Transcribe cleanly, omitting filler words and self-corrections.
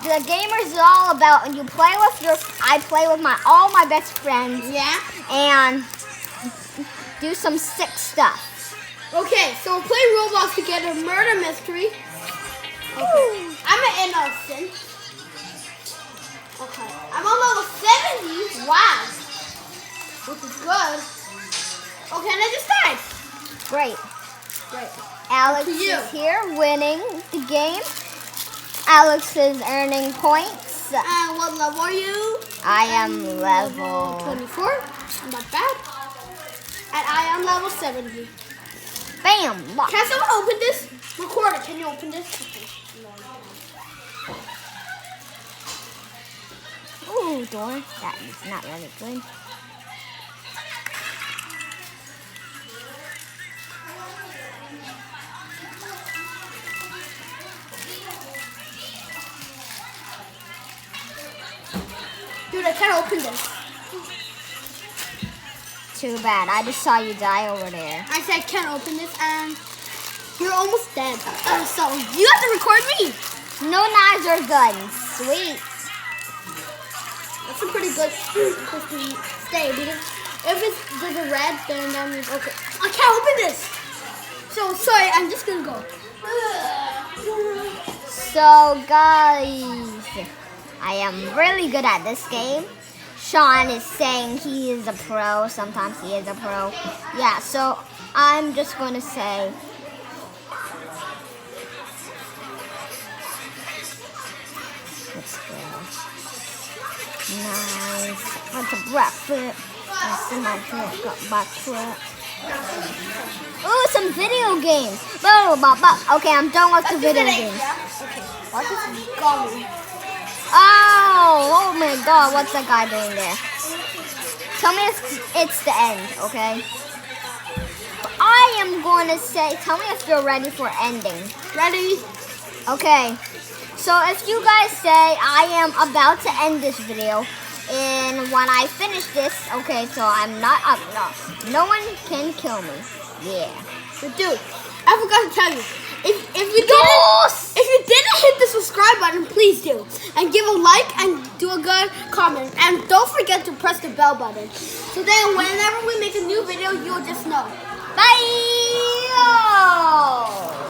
the gamers is all about you play with I play with all my best friends. Yeah. And do some sick stuff. Okay, so we'll play Roblox together, murder mystery. Okay. I'm an innocent. Okay. I'm on level 70. Wow. Which is good. Okay, and I just died. Great. Great. Alex Up to you. is here winning the game. Alex is earning points. And what level are you? I am level 24. Not bad. And I am level 70. Bam! Lock. Can someone open this? Recorder, can you open this? Ooh, door. That is not really good. Dude, I can't open this. Too bad. I just saw you die over there. I said I can't open this and you're almost dead. So you have to record me. No knives or guns. Sweet. That's a pretty good place to stay because if there's a red, then that means okay. I can't open this. So sorry, I'm just gonna go. So guys, I am really good at this game. Sean is saying he is a pro. Sometimes he is a pro. Yeah, so I'm just going to say let's go. Nice. What's a breakfast? That's my drink. Got my crap. Ooh, some video games. Okay, I'm done with the video games. What is gummy? Oh my god, what's that guy doing there? Tell me if it's the end, okay? I am going to say, tell me if you're ready for ending. Ready? Okay, so if you guys say I am about to end this video, and when I finish this, okay, so I'm not up, no one can kill me. Yeah. But dude, I forgot to tell you. If you didn't hit the subscribe button, please do. And give a like and do a good comment. And don't forget to press the bell button. So then whenever we make a new video, you'll just know. Bye!